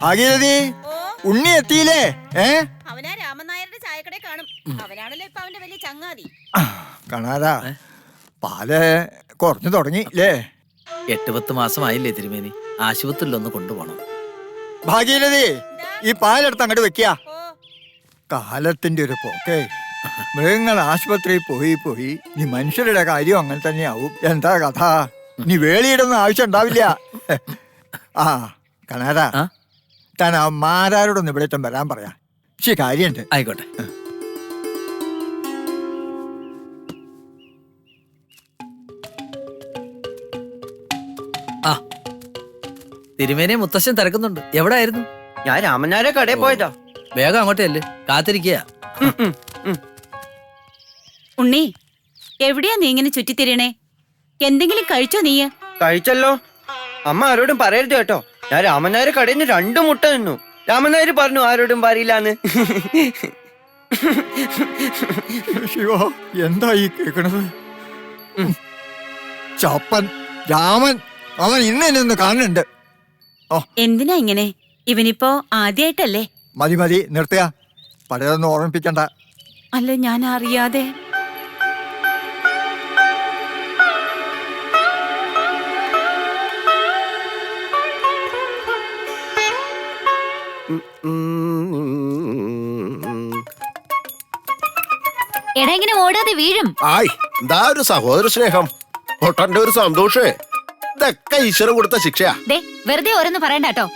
ഭാഗീരഥി, ഉണ്ണി എത്തിയില്ലേ? അവനാ രാമനായരുടെ ചായക്കട കാണും. അവനാണല്ലോ ഇപ്പൊ അവന്റെ വലിയ ചങ്ങാതി. കാണാതാ പാല് കുറഞ്ഞു തുടങ്ങിയില്ലേ? 8-10 മാസമായില്ലേ തിരുമേനി? ആശുപത്രിയിലൊന്ന് കൊണ്ടുപോകണം. ഭാഗീരഥി, ഈ പാലെടുത്ത് അങ്ങോട്ട് വെക്കുക. കാലത്തിന്റെ ഒരു പോക്കേ. മൃഗങ്ങൾ ആശുപത്രിയിൽ പോയി നീ മനുഷ്യരുടെ കാര്യം അങ്ങനെ തന്നെയാവും. എന്താ കഥ? നീ വേളിയിടുന്ന ആവശ്യം ഉണ്ടാവില്ല. ആ കണാരാ, താൻ ആ മാരാരോടൊന്ന് ഇവിടെ വരാൻ പറയാ. പക്ഷെ കാര്യണ്ട്. ആയിക്കോട്ടെ. ആ തിരുമേനെ മുത്തശ്ശൻ തിരക്കുന്നുണ്ട്. എവിടെ ആയിരുന്നു? ഞാൻ രാമനാരെ കടയിൽ പോയതാ. വേഗം അങ്ങോട്ടല്ലേ, കാത്തിരിക്കുക. ഉണ്ണി, എവിടെയാ നീ ഇങ്ങനെ ചുറ്റിത്തിരിയണേ? എന്തെങ്കിലും കഴിച്ചോ നീ? കഴിച്ചല്ലോ. അമ്മ ആരോടും പറയരുത് കേട്ടോ. ഞാൻ രാമനായർ കടയിൽ നിന്ന് 2 മുട്ട നിന്നു. രാമനായർ പറഞ്ഞു ആരോടും പറയില്ലാന്ന്. ശിവ, എന്താ ഈ കേക്കണത്? ചപ്പൻ രാമൻ, അവൻ ഇന്ന് എന്നെ ഒന്ന് കാണുന്നുണ്ട്. എന്തിനാ ഇങ്ങനെ? ഇവനിപ്പോ ആദ്യായിട്ടല്ലേ? മതി നിർത്തുക. പഴയതൊന്നും ഓർമ്മിപ്പിക്കണ്ട. അല്ല, ഞാൻ അറിയാതെ. എടാ, ഇങ്ങനെ ഓടാതെ വീഴും. ആയ്, എന്താ ഒരു സഹോദര സ്നേഹം, പൊട്ടന്റെ ഒരു സന്തോഷേ. ഇതൊക്കെ ഈശ്വരൻ കൊടുത്ത ശിക്ഷയാ. വെറുതെ ഓരോന്ന് പറയണ്ട കേട്ടോ.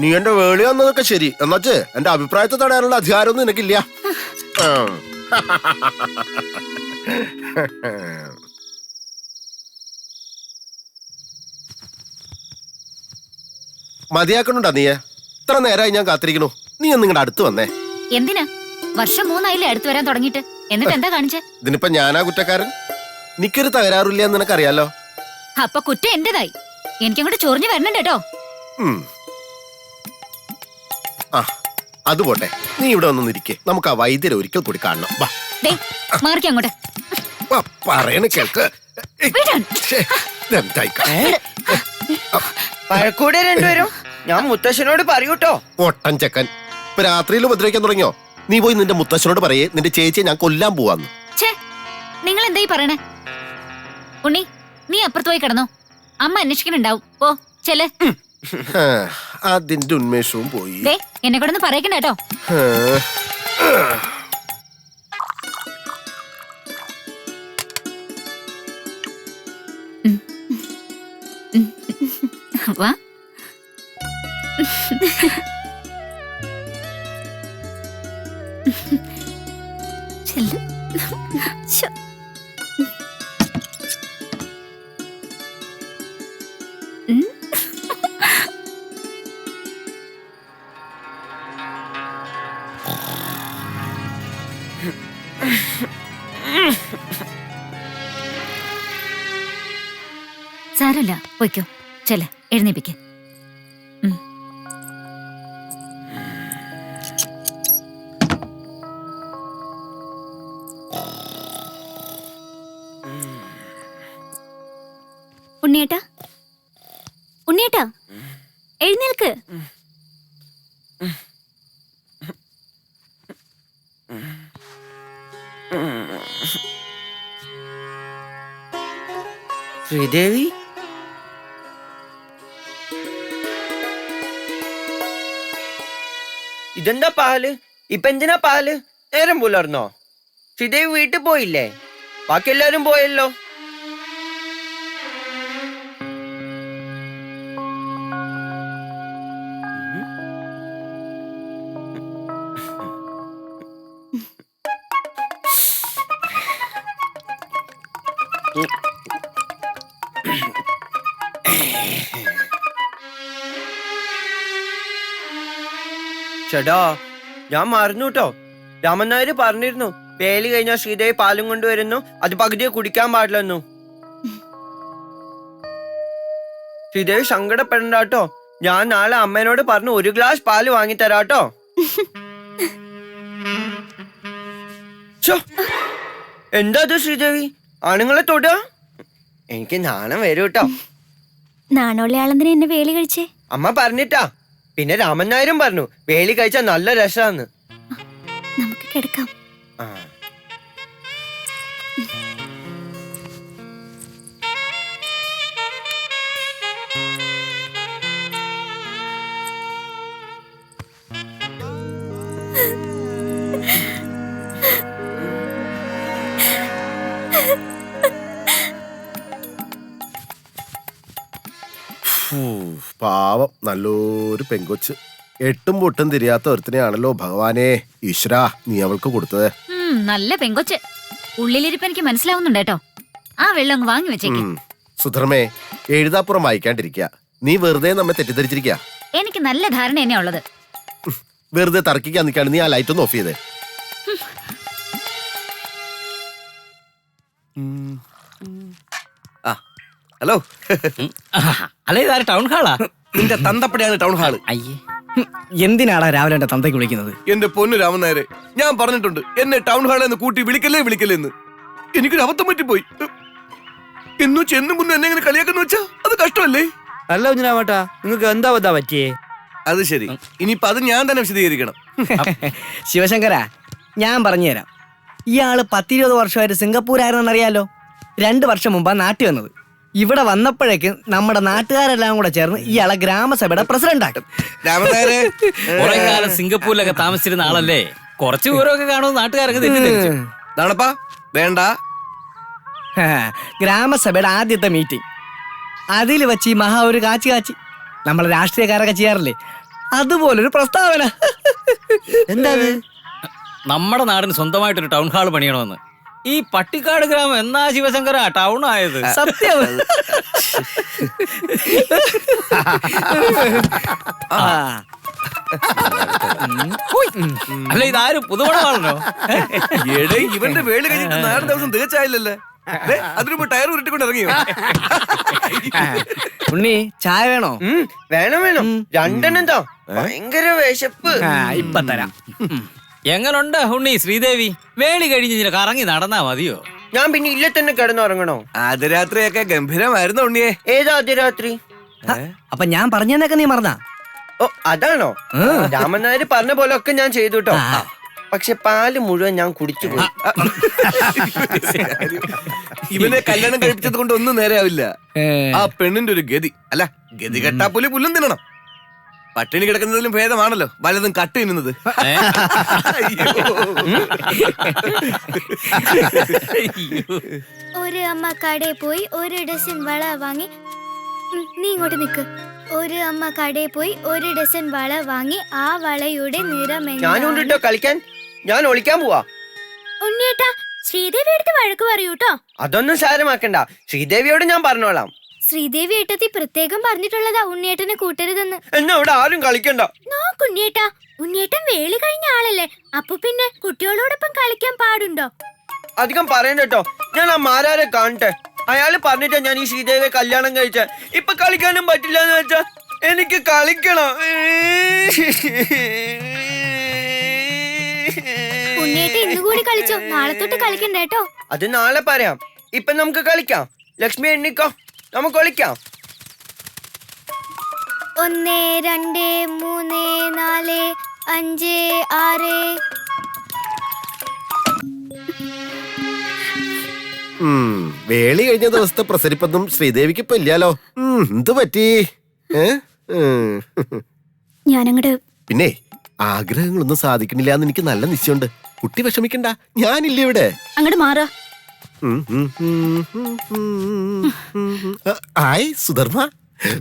നീ എന്റെ വേളി വന്നതൊക്കെ ശരി, എന്നുവച്ച് എന്റെ അഭിപ്രായത്തെ തടയാനുള്ള അധികാരമൊന്നും എനിക്കില്ല. മതിയാക്കണുണ്ടാ നീയെ? ഇത്ര നേരമായി ഞാൻ കാത്തിരിക്കണു. നീ ഒന്ന് നിങ്ങളുടെ അടുത്ത് വന്നേ. എന്തിനാ? വർഷം 3 ആയില്ലേ അടുത്ത് വരാൻ തുടങ്ങിട്ട്. എന്നിട്ട് എന്താ കാണിച്ചേ? ഇതിനിപ്പോ ഞാനാ കുറ്റക്കാരൻ? എനിക്കൊരു തകരാറില്ല എന്ന് നിനക്കറിയാലോ. അപ്പൊ കുറ്റം എന്റേതായി. എനിക്കങ്ങോട്ട് ചൊറിഞ്ഞു വരണം കേട്ടോ. ആ അത് പോട്ടെ, നീ ഇവിടെ വന്നിരിക്കേ. നമുക്ക് ആ വൈദ്യരെ ഒരിക്കൽ കൂടി കാണണം. മാറിക്ക അങ്ങോട്ട്. പറയണ കേൾക്ക്. പഴക്കൂടെ രണ്ടുപേരും. ഞാൻ മുത്തശ്ശനോട് പറയൂട്ടോ. പൊട്ടൻ ചെക്കൻ, ഇപ്പൊ രാത്രിയിൽ ഉപദ്രവിക്കാൻ തുടങ്ങിയോ? നീ പോയി നിന്റെ മുത്തശ്ശനോട് പറയേ നിന്റെ ചേച്ചിയെ ഞാൻ കൊല്ലാൻ പോവാന്ന്. നിങ്ങൾ എന്തായി പറയണേ? ഉണ്ണി, നീ അപ്പുറത്ത് പോയി കിടന്നോ. അമ്മ അന്വേഷിക്കുന്നുണ്ടാവും. പോ ചെല്. അതിന്റെ ഉന്മേഷവും പോയി. എന്നെ കൂടെ ഒന്ന് പറയക്കണ്ട കേട്ടോ. വാ. ചെല്ല്. സാരല്ല, പോയിക്കോ. ചെല്ല്, എഴുന്നേപ്പിക്ക്. ഉണ്ണിയേട്ടാ, ഉണ്ണിയേട്ടാ, എഴുന്നേൽക്ക്. ശ്രീദേവി, ഇതെന്താ പാല്? ഇപ്പൊ എന്തിനാ പാല്? നേരം പുലർന്നോ? ശ്രീദേവി വീട്ടിൽ പോയില്ലേ? ബാക്കി എല്ലാരും പോയല്ലോ. ചേട്ടാ, ഞാൻ മറന്നു കേട്ടോ. രാമൻ നായർ പറഞ്ഞിരുന്നു പേലി കഴിഞ്ഞാൽ ശ്രീദേവി പാലും കൊണ്ടുവരുന്നു, അത് പകുതിയെ കുടിക്കാൻ പാടില്ലെന്നു. ശ്രീദേവി സങ്കടപ്പെടണ്ട കേട്ടോ. ഞാൻ നാളെ അമ്മേനോട് പറഞ്ഞു 1 ഗ്ലാസ് പാല് വാങ്ങിത്തരാട്ടോ. എന്താ അത് ശ്രീദേവി, ആണുങ്ങളെ തൊടുക? എനിക്ക് നാണം വരും കേട്ടോ. നാണോളി ആളെന്തിനാ എന്നെ വേലി കഴിച്ചേ? അമ്മ പറഞ്ഞിട്ടാ. പിന്നെ രാമൻ നായരും പറഞ്ഞു വേലി കഴിച്ചാൽ നല്ല രസാന്ന്. നമുക്ക് കിടക്കാം. ആ. പാവം നല്ലൊരു പെങ്കൊച്ച്. എട്ടും പൊട്ടും തിരിയാത്ത ഒരുത്തിനെയാണല്ലോ ഭഗവാനെ ഈശ്വരാ നീ അവൾക്ക് കൊടുത്തത്. നല്ല പെങ്കൊച്ച്. ഉള്ളിലിരിപ്പ് എനിക്ക് മനസ്സിലാവുന്നുണ്ട് കേട്ടോ. ആ വെള്ളം അങ്ങ് വാങ്ങി വെച്ചേക്ക്. സുധർമ്മേ, എഴുതാപ്പുറം വായിക്കാണ്ടിരിക്കുക. നീ വെറുതെ നമ്മെ തെറ്റിദ്ധരിച്ചിരിക്കുക. എനിക്ക് നല്ല ധാരണ തന്നെയാ ഉള്ളത്. വെറുതെ തർക്കിക്കാൻ നിൽക്കാണ്. നീ ആ ലൈറ്റ് ഒന്ന് ഓഫ് ചെയ്തേ. ഹലോ. അല്ലെ ഇതാര് ടൗൺ ഹാളാ? നിന്റെ തന്തപ്പടിയാണ് ടൗൺ ഹാള്. അയ്യേ, എന്തിനാടാ രാവിലെ എന്റെ തന്തയ്ക്ക് വിളിക്കുന്നത്? എന്റെ പൊന്നു രാമൻ നായരെ, ഞാൻ പറഞ്ഞിട്ടുണ്ട് എന്നെ ടൗൺ ഹാളിൽ നിന്ന് കൂട്ടി വിളിക്കല്ലേ എന്ന്. എനിക്കൊരു അബദ്ധം പറ്റിപ്പോയി. എന്നു ചെന്നു മുന്നേ എന്നെ ഇങ്ങനെ കളിയാക്കുന്നു വെച്ചാ അത് കഷ്ടമല്ലേ? അല്ല കുഞ്ഞിരാമേട്ടാ, നിങ്ങൾക്ക് എന്താ ബദ്ധാ പറ്റിയേ? അത് ശരി, ഇനിയിപ്പൊ അത് ഞാൻ തന്നെ വിശദീകരിക്കണം. ശിവശങ്കര, ഞാൻ പറഞ്ഞുതരാം. ഇയാള് 10-20 വർഷമായിട്ട് സിംഗപ്പൂരായിരുന്നെന്നറിയാലോ. 2 വർഷം മുമ്പാ നാട്ടിൽ വന്നത്. ഇവിടെ വന്നപ്പോഴേക്ക് നമ്മുടെ നാട്ടുകാരെല്ലാം കൂടെ ചേർന്ന് ഇയാളെ ഗ്രാമസഭയുടെ പ്രസിഡന്റ് ആക്കും. രാമൻ നായരെ, കുറെ കാലം സിംഗപ്പൂരിലൊക്കെ താമസിച്ചിരുന്ന ആളല്ലേ, കുറച്ച് വിവരമൊക്കെ കാണുമെന്ന് നാട്ടുകാരൊക്കെ തെറ്റിദ്ധരിച്ചു. ദാണപ്പാ വേണ്ട. ഗ്രാമസഭയുടെ ആദ്യത്തെ മീറ്റിംഗ്, അതിൽ വെച്ച് ഈ മഹാ ഒരു കാച്ചി നമ്മളെ രാഷ്ട്രീയക്കാരൊക്കെ ചെയ്യാറില്ലേ, അതുപോലൊരു പ്രസ്താവന. എന്താ നമ്മുടെ നാടിന് സ്വന്തമായിട്ടൊരു ടൗൺ ഹാൾ പണിയണമെന്ന്. ഈ പട്ടിക്കാട് ഗ്രാമം എന്നാ ശിവശങ്കര ടൗൺ ആയത്? സത്യം. അല്ല ഇതാരും പുതുമണമാണല്ലോ. എടേ, ഇവന്റെ വേളി കഴിഞ്ഞിട്ട് 4 ദിവസം തികച്ചായില്ലല്ലേ? അതിനുമ്പ് ടയർ ഉരുട്ടിക്കൊണ്ട് ഇറങ്ങിയോ? ഉണ്ണി, ചായ വേണോ? വേണം വേണം, 2 എണ്ണം. ഭയങ്കര വിശപ്പ്. ഇപ്പൊ തരാം. എങ്ങനുണ്ട് ഉണ്ണി ശ്രീദേവി? വേളി കഴിഞ്ഞ് കറങ്ങി നടന്നാ മതിയോ? ഞാൻ പിന്നെ ഇല്ല തന്നെ കിടന്നുറങ്ങണോ? ആദ്യരാത്രിയൊക്കെ ഗംഭീരമായിരുന്നു ഉണ്ണിയെ. ഏതാ ആദ്യരാത്രി? അപ്പൊ ഞാൻ പറഞ്ഞതൊക്കെ നീ മറന്നാ? ഓ, അതാണോ? രാമൻ നായര് പറഞ്ഞ പോലെ ഒക്കെ ഞാൻ ചെയ്തു കേട്ടോ. പക്ഷെ പാല് മുഴുവൻ ഞാൻ കുടിച്ചു പോയി. ഇവനെ കല്യാണം കഴിപ്പിച്ചത് കൊണ്ട് ഒന്നും നേരെയാവില്ല. ആ പെണ്ണിന്റെ ഒരു ഗതി. അല്ല, ഗതി കെട്ടാ പുലി പുല്ലും തിന്നണം. പട്ടിണി കിടക്കുന്നതിലും ഭേദമാണല്ലോ വലതും കട്ട് തിന്നുന്നത്. ഒരു അമ്മ കടയിൽ പോയി 1 ഡസൻ വള വാങ്ങി. നീ ഇങ്ങോട്ട് നിക്ക്. ഒരു അമ്മ കടയിൽ പോയി 1 ഡസൻ വള വാങ്ങി. ആ വളയുടെ നിറം ഞാനുണ്ടോ കളിക്കാൻ? ഞാൻ ഒളിക്കാൻ പോവാ. ഉണ്ണിയേട്ടാ, ശ്രീദേവി എടുത്ത് വഴക്ക് പറയൂട്ടോ. അതൊന്നും സാരമാക്കണ്ട, ശ്രീദേവിയോട് ഞാൻ പറഞ്ഞോളാം. ശ്രീദേവി ഏട്ടത്തി പ്രത്യേകം പറഞ്ഞിട്ടുള്ളതാ ഉണ്ണിയേട്ടനെ കൂട്ടരുതെന്ന്. എന്നാ ഇവിടെ ആരും കളിക്കണ്ട. നോക്കുണ്ണിയേട്ടാ, ഉണ്ണിയേട്ടൻ വേലി കഴിഞ്ഞ ആളല്ലേ, അപ്പൊ പിന്നെ കുട്ടികളോടൊപ്പം കളിക്കാൻ പാടുണ്ടോ? അധികം പറയണ്ട കേട്ടോ. ഞാൻ ആ മാരാരെ കാണട്ടെ. അയാള് പറഞ്ഞിട്ടാ ഞാൻ ഈ ശ്രീദേവിയെ കല്യാണം കഴിച്ച. ഇപ്പൊ കളിക്കാനും പറ്റില്ല എന്ന് വെച്ചാ എനിക്ക് കളിക്കണം. ഉണ്ണിയേട്ട ഇന്നുകൂടി കളിച്ചോ, നാളെ തൊട്ട് കളിക്കണ്ട കേട്ടോ. അത് നാളെ പറയാം. ഇപ്പൊ നമുക്ക് കളിക്കാം. ലക്ഷ്മി എണ്ണിക്കോ, നമുക്ക് കളിക്കാം. 1 2 3 4 5 6. വേളി കഴിഞ്ഞ ദിവസത്തെ പ്രസരിപ്പൊന്നും ശ്രീദേവിക്ക് ഇപ്പൊ ഇല്ലാലോ. എന്ത് പറ്റി? ഞാനങ്ങട് പിന്നെ ആഗ്രഹങ്ങളൊന്നും സാധിക്കണില്ല എന്ന് എനിക്ക് നല്ല നിശ്ചയമുണ്ട്. കുട്ടി വിഷമിക്കണ്ട, ഞാനില്ല ഇവിടെ. അങ്ങോട്ട് മാറാ. ആയ് സുധർമ്മ,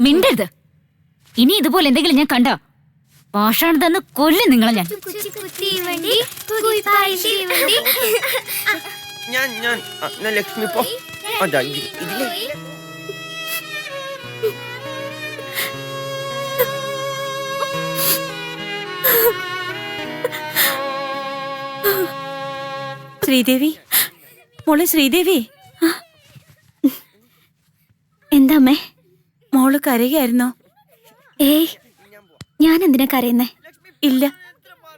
മിണ്ടരുത്. ഇനി ഇതുപോലെ എന്തെങ്കിലും ഞാൻ കണ്ട ഭാഷാണ് തന്ന് കൊല്ലും നിങ്ങളെ ഞാൻ. ഞാൻ ലക്ഷ്മി പോ. അതാ ഇതിലേ. ശ്രീദേവി, മോള് ശ്രീദേവി, എന്താ അമ്മേ? മോള് കരയായിരുന്നോ? ഏയ്, ഞാൻ എന്തിനാ കരയുന്നേ? ഇല്ല,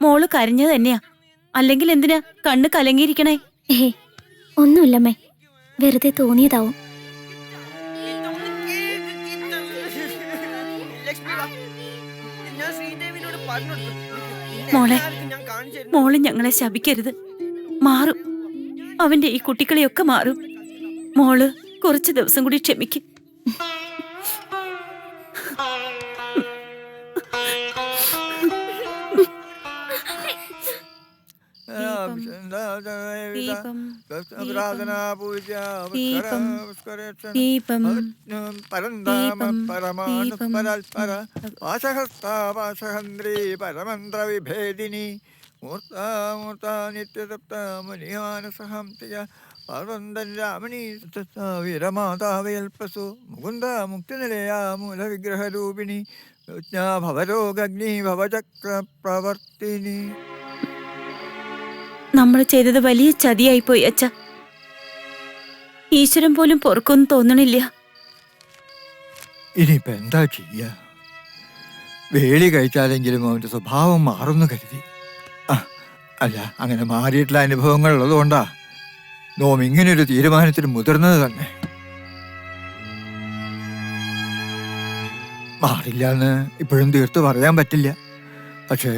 മോള് കരഞ്ഞത് തന്നെയാ. അല്ലെങ്കിൽ എന്തിനാ കണ്ണ് കലങ്ങിയിരിക്കണേ? ഏയ്, ഒന്നുമില്ലമ്മേ, വെറുതെ തോന്നിയതാവും. ലക്ഷ്മി വാ. ഞാൻ മോളെ മോള് ഞങ്ങളെ ശപിക്കരുത്. മാറും, അവന്റെ ഈ കുട്ടികളെയൊക്കെ മാറും. മോള് കുറച്ച് ദിവസം കൂടി ക്ഷമിക്കും. ദീപം, പ്രാർത്ഥനാ പൂജ ദീപം, ദീപം, പരന്താമ ദീപം, പരമാണു ദീപം. പരൽപര വാസഹസ്താവാസഹന്ത്രി പരമന്ത്ര വിഭേദിനി മൂർത്താമൂർത്ത നിത്യതപ്ത മുനിമാനസഹംസിയ പാർവന്തൻ രാമണി വീരമാതാവയൽപസു മുകുന്ദ മുക്തിനിലയാ മൂലവിഗ്രഹരൂപിണി ഭവരോഗഗ്നി ഭവചക്ര പ്രവർത്തിനി. നമ്മൾ ചെയ്തത് വലിയ ചതിയായിപ്പോയി അച്ഛ. ഈശ്വരൻ പോലും പൊറുക്കൊന്നും തോന്നണില്ല. ഇനിയിപ്പോ എന്താ ചെയ്യ? വേളി കഴിച്ചാലെങ്കിലും അവന്റെ സ്വഭാവം മാറുന്നു കരുതി. അല്ല, അങ്ങനെ മാറിയിട്ടുള്ള അനുഭവങ്ങൾ ഉള്ളതുകൊണ്ടാ നോം ഇങ്ങനൊരു തീരുമാനത്തിന് മുതിർന്നത് തന്നെ. മാറില്ല എന്ന് ഇപ്പോഴും തീർത്ത് പറയാൻ പറ്റില്ല. പക്ഷേ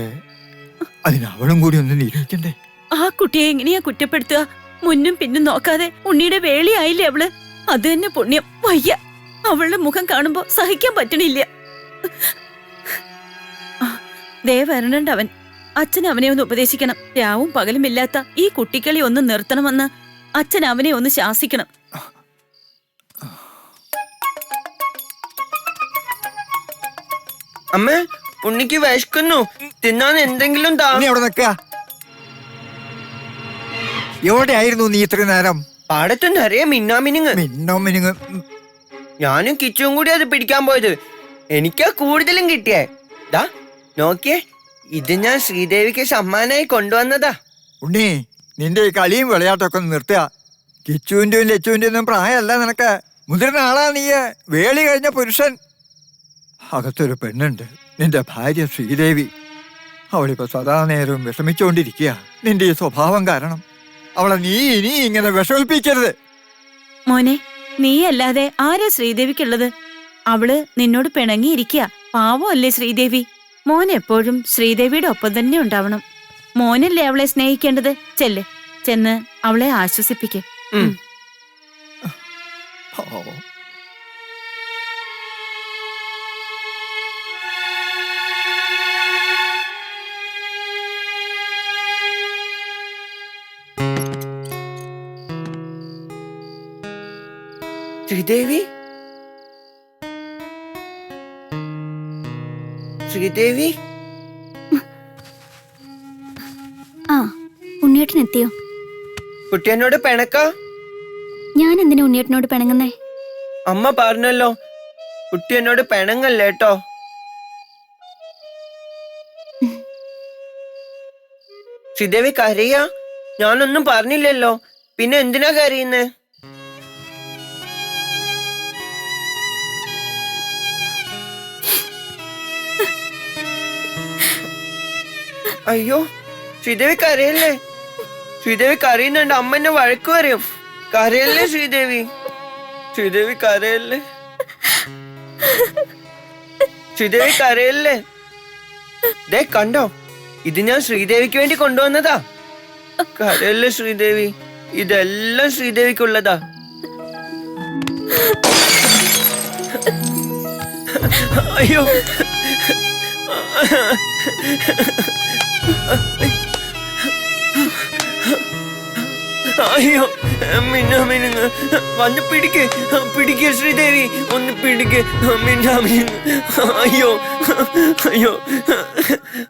അതിനവളും കൂടി ഒന്ന് നിരൂപിക്കണ്ടേ? ആ കുട്ടിയെ എങ്ങനെയാ കുറ്റപ്പെടുത്തുക? മുന്നും പിന്നും നോക്കാതെ ഉണ്ണിയുടെ വേളിയായില്ലേ അവള്. അത് തന്നെ പുണ്യം. വയ്യ, അവളുടെ മുഖം കാണുമ്പോ സഹിക്കാൻ പറ്റണില്ല. ദേ വരണുണ്ട് അവൻ. അച്ഛൻ അവനെ ഒന്ന് ഉപദേശിക്കണം. രാവും പകലും ഇല്ലാത്ത ഈ കുട്ടികളെ ഒന്ന് നിർത്തണമെന്ന് അച്ഛൻ അവനെ ഒന്ന് ശാസിക്കണം. അമ്മ, ഉണ്ണിക്ക് വിശക്കുന്നു. തിന്നാൻ എന്തെങ്കിലും താ. നീ അവിടെ നിൽക്കുക. എവിടെ ആയിരുന്നു നീ ഇത്രയും നേരം? പാടത്ത് നിറയെ മിന്നാമിനുങ്ങ്. മിന്നോ ഞാനും കിച്ചും കൂടി അത് പിടിക്കാൻ പോയത്. എനിക്കാ കൂടുതലും കിട്ടിയേ. ദാ നോക്കിയേ, ഇത് ഞാൻ ശ്രീദേവിക്ക് സമ്മാനായി കൊണ്ടുവന്നതാ. ഉണ്ണി, നിന്റെ ഈ കളിയും വിളയാട്ടൊക്കെ ഒന്ന് നിർത്തുക. കിച്ചുവിന്റെയും ലച്ചുവിന്റെ ഒന്നും പ്രായമല്ല നിനക്ക്. മുതിർന്ന ആളാ നീ, വേളി കഴിഞ്ഞ പുരുഷൻ. അകത്തൊരു പെണ്ണുണ്ട്, നിന്റെ ഭാര്യ ശ്രീദേവി. അവളിപ്പോ സദാ നേരവും വിഷമിച്ചുകൊണ്ടിരിക്കുക നിന്റെ ഈ സ്വഭാവം കാരണം. അവളെ നീ ഇനി ഇങ്ങനെ വിഷമിപ്പിക്കരുത്. മോനെ, നീയല്ലാതെ ആരാ ശ്രീദേവിക്കുള്ളത്? അവള് നിന്നോട് പിണങ്ങിയിരിക്കുക. പാവമല്ലേ ശ്രീദേവി. മോൻ എപ്പോഴും ശ്രീദേവിയുടെ ഒപ്പം തന്നെ ഉണ്ടാവണം. മോനല്ലേ അവളെ സ്നേഹിക്കേണ്ടത്. ചെന്ന് അവളെ ആശ്വസിപ്പിക്ക്. പാവം. ശ്രീദേവി, ശ്രീദേവി. ആ, ഉണ്ണിയേട്ടനെത്തിയോ? കുട്ടിയനോട് പിണക്ക? ഞാൻ എന്തിനാ ഉണ്ണിയേട്ടനോട് പിണങ്ങുന്നേ? അമ്മ പറഞ്ഞല്ലോ, കുട്ടിയനോട് പിണങ്ങല്ലേട്ടോ. ശ്രീദേവി കരയാ? ഞാനൊന്നും പറഞ്ഞില്ലല്ലോ, പിന്നെ എന്തിനാ കരയുന്നേ? അയ്യോ, ശ്രീദേവി കരയല്ലേ? ശ്രീദേവി കരയുന്നുണ്ട്, അമ്മ എന്നെ വഴക്ക് പറയും. കരയല്ലേ ശ്രീദേവി? ശ്രീദേവി കരയല്ലേ? ശ്രീദേവി കരയല്ലേ? ദേ കണ്ടോ, ഇത് ഞാൻ ശ്രീദേവിക്ക് വേണ്ടി കൊണ്ടുവന്നതാ. കരയല്ലേ ശ്രീദേവി? ഇതെല്ലാം ശ്രീദേവിക്കുള്ളതാ. അയ്യോ, അയ്യോ, മിന്നാമിനുങ്ങ് വന്ന് പിടിക്ക് ശ്രീദേവി, ഒന്ന് പിടിക്ക് മിന്നാമിനുങ്ങ്. അയ്യോ, അയ്യോ.